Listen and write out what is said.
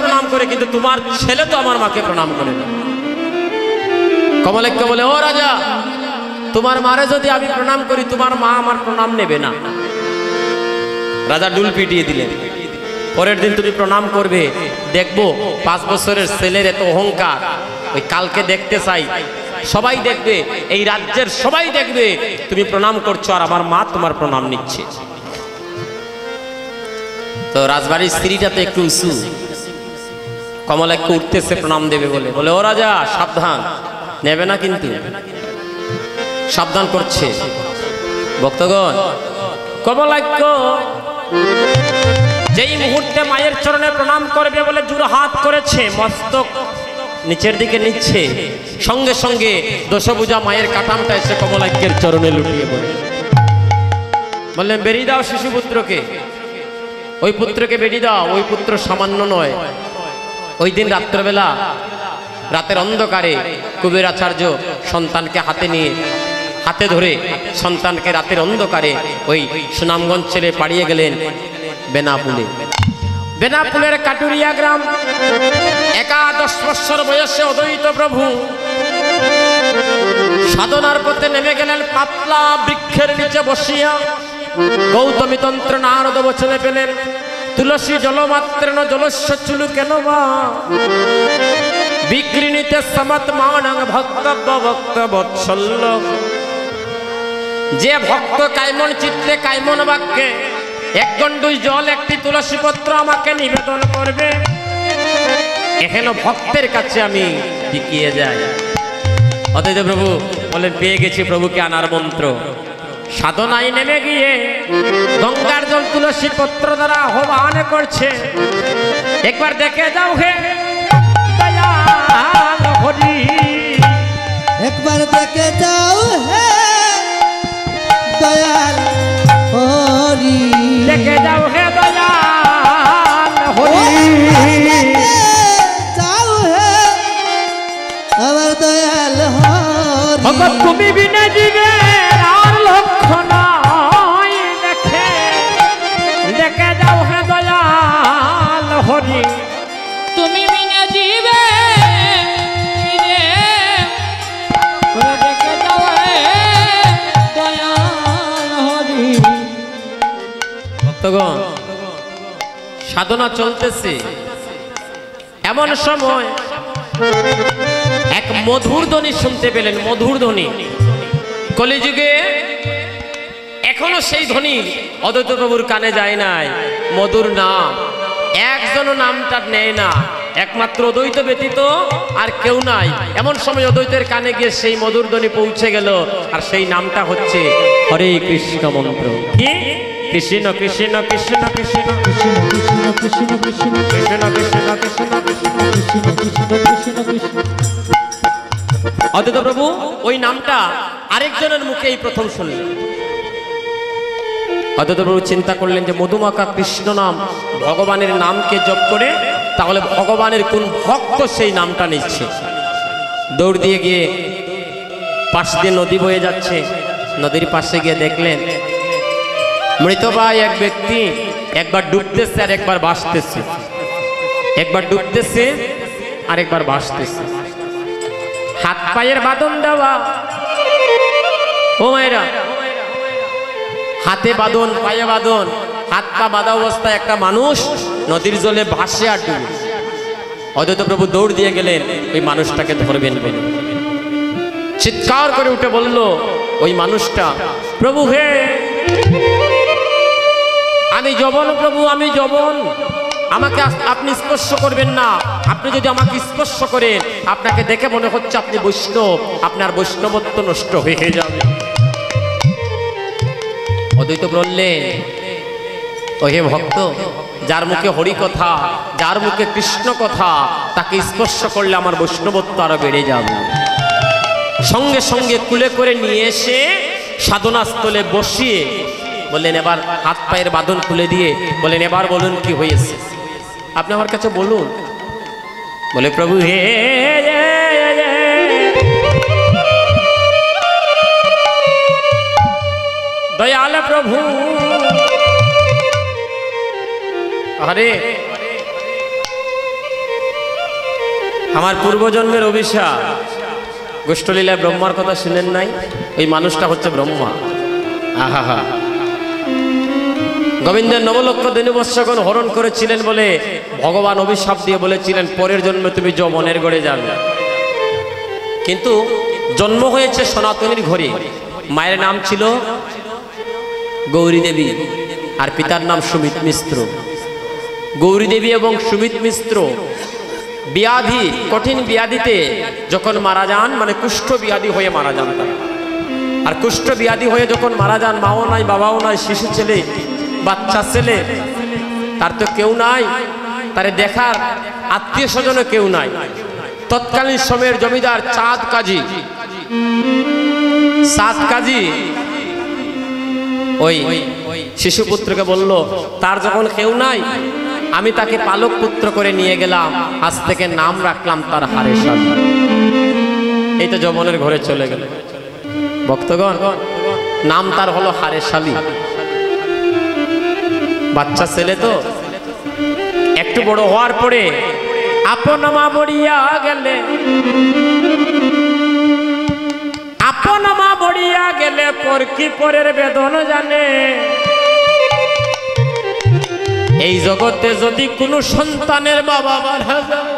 প্রণাম করে, কিন্তু তোমার ছেলে তো আমার মাকে প্রণাম করে না। কমলাক্ষ বলে, ও রাজা, তোমার মারে যদি আমি প্রণাম করি, তোমার মা আমার প্রণাম নেবে না। রাজা ডুল পিটিয়ে দিলেন। পরের দিন তুমি প্রণাম করবে, দেখবো 5 বছরের ছেলের এত অহংকার। ওই কালকে দেখতে চাই, সবাই দেখবে, এই রাজ্যের সবাই দেখবে তুমি প্রণাম করছো আর আমার মা তোমার প্রণাম নিচ্ছে। তো রাজবাড়ির স্ত্রীটা তো একটু উঁচু, কমলাক্ষ উঠতেছে প্রণাম দেবে বলে, বলে ও রাজা সাবধান, নেবে না কিন্তু, সাবধান করছে। ভক্তগণ, কমলাক্ষ যেই মুহূর্তে মায়ের চরণে প্রণাম করবে বলে জোর হাত করেছে, মস্তক নিচের দিকে নিচ্ছে, সঙ্গে সঙ্গে দশভুজা মায়ের কাটামটা এসে কমলাক্ষের চরণে লুটিয়ে পড়ে। বললেন, বেরিয়ে দাও শিশুপুত্রকে, ওই পুত্রকে বেরিয়ে দাও, ওই পুত্র সামান্য নয়। ওই দিন রাত্রবেলা, রাতের অন্ধকারে কুবের আচার্য সন্তানকে হাতে ধরে সন্তানকে রাতের অন্ধকারে ওই সুনামগঞ্জ ছেড়ে পাড়িয়ে গেলেন বেনাপুলে। বেনাপুলের কাটুরিয়া গ্রাম। 11 বৎসর বয়সে অদ্বৈত প্রভু সাধনার পথে নেমে গেলেন। পাতলা বৃক্ষের নিচে বসিয়া গৌতমী তন্ত্র নারদ বচনে পেলেন, তুলসী জলমাত্রেণ জলস্য চুলু কেন বা বিক্রিণীতে সমৎমানং ভক্তব্য ভক্ত বৎসল্য। যে ভক্ত কাইমন চিত্তে কাইমন বাক্যে 1 গণ্ডুষ জল 1টি তুলসী পত্র আমাকে নিবেদন করবে, এখানে ভক্তের কাছে আমি বিকিয়ে যাই। অদ্বৈত প্রভু বলেন, পেয়ে গেছি প্রভুকে আনার মন্ত্র। সাধনায় নেমে গিয়ে গঙ্গার জল তুলসী পত্র দ্বারা আহ্বান করছে, একবার দেখে যাও হে দয়াল হরি, একবার দেখে যাও হে দয়াল হরি, দেখে যাও হে দয়াল হরি, যাও হে আমার দয়াল হরি। তুমি বিনা জীবে আর লক্ষ্য নাই, দেখে যাও হে দয়াল হরি, তুমি বিনা জীবে দেখে যাও হে দয়াল হরি। ভক্তগণ, সাধনা চলতেছে, এমন সময় এক মধুর ধ্বনি শুনতে পেলেন। মধুর ধ্বনি, কলিযুগে এখনো সেই ধ্বনি অদ্বৈত প্রভুর কানে যায় নাই। মধুর নাম, একজনও নামটা নেয় না, একমাত্র অদ্বৈত ব্যতীত আর কেউ নাই। এমন সময় অদ্বৈতের কানে গিয়ে সেই মধুর ধ্বনি পৌঁছে গেল, আর সেই নামটা হচ্ছে হরে কৃষ্ণ মন্ত্র। কি? কৃষ্ণ কৃষ্ণ কৃষ্ণ কৃষ্ণ কৃষ্ণ কৃষ্ণ কৃষ্ণ কৃষ্ণ কৃষ্ণ কৃষ্ণ কৃষ্ণ কৃষ্ণ। অদ্বৈত প্রভু ওই নামটা আরেকজনের মুখে এই প্রথম শুনলেন। অদ্বৈত প্রভু চিন্তা করলেন যে মধুমাখা কৃষ্ণ নাম ভগবানের নামকে জপ করে, তাহলে ভগবানের কোন ভক্ত সেই নামটা নিচ্ছে। দৌড় দিয়ে গিয়ে পাশ দিয়ে নদী বয়ে যাচ্ছে, নদীর পাশে গিয়ে দেখলেন মৃতপ্রায় এক ব্যক্তি একবার ডুবতেছে আর একবার ভাসতেছে, একবার ডুবতেছে আর একবার ভাসতেছে। হাত পায়ের বাঁধন দেওয়া, ও মায়েরা, হাতে বাঁধন, পায়ে বাঁধন, হাত পা বাঁধা অবস্থায় একটা মানুষ নদীর জলে ভাসে আর ডুবে। অদ্বৈত প্রভু দৌড় দিয়ে গেলেন ওই মানুষটাকে ধরবেন বলে। চিৎকার করে উঠে বলল ওই মানুষটা, প্রভু হে, আমি যবন প্রভু, আমি যবন, আমাকে আপনি স্পর্শ করবেন না। আপনি যদি আমাকে স্পর্শ করেন, আপনাকে দেখে মনে হচ্ছে আপনি বৈষ্ণব, আপনার বৈষ্ণবত্ব নষ্ট হয়ে যাবে। অদ্বৈত বললেন, ও হে ভক্ত, যার মুখে হরি কথা, যার মুখে কৃষ্ণ কথা, তাকে স্পর্শ করলে আমার বৈষ্ণবত্ব আরো বেড়ে যাবে। সঙ্গে সঙ্গে কুলে করে নিয়ে এসে সাধনাস্থলে বসিয়ে বললেন, এবার হাত পায়ের বাঁধন খুলে দিয়ে বলেন, এবার বলুন কি হয়েছে, আপনি আমার কাছে বলুন। বলে, প্রভু হে, দয়াল প্রভু, আরে আমার পূর্বজন্মের অভিশাপ। গোষ্ঠলীলায় ব্রহ্মার কথা শুনেন নাই? ওই মানুষটা হচ্ছে ব্রহ্মা। আহা, গোবিন্দের নবলক্ষ দিনবৎসগণ হরণ করেছিলেন বলে ভগবান অভিশাপ দিয়ে বলেছিলেন পরের জন্মে তুমি যমনের গড়ে যাবে। কিন্তু জন্ম হয়েছে সনাতনীর ঘরে। মায়ের নাম ছিল গৌরী দেবী আর পিতার নাম সুমিত মিশ্র। গৌরী দেবী এবং সুমিত মিশ্র ব্যাধি, কঠিন ব্যাধিতে যখন মারা যান, মানে কুষ্ঠ ব্যাধি হয়ে মারা যান তারা। আর কুষ্ঠ ব্যাধি হয়ে যখন মারা যান, মাও নাই, বাবাও নাই, শিশু ছেলে, বাচ্চা ছেলে, তার তো কেউ নাই, তারে দেখার আত্মীয় স্বজনও কেউ নাই। তৎকালীন সময়ের জমিদার চাঁদ কাজী ওই শিশুপুত্রকে বলল, তার যখন কেউ নাই, আমি তাকে পালক পুত্র করে নিয়ে গেলাম, আজ থেকে নাম রাখলাম তার হারেশালী। এই তো যমনের ঘরে চলে গেল ভক্তগণ, নাম তার হলো হারেশালী। বাচ্চা ছেলে তো, একটু বড় হওয়ার পরে আপন মা মরিয়া গেলে, আপন মা মরিয়া গেলে পর কি পরের বেদন জানে। এই জগতে যদি কোনো সন্তানের বাবা মারা যায়,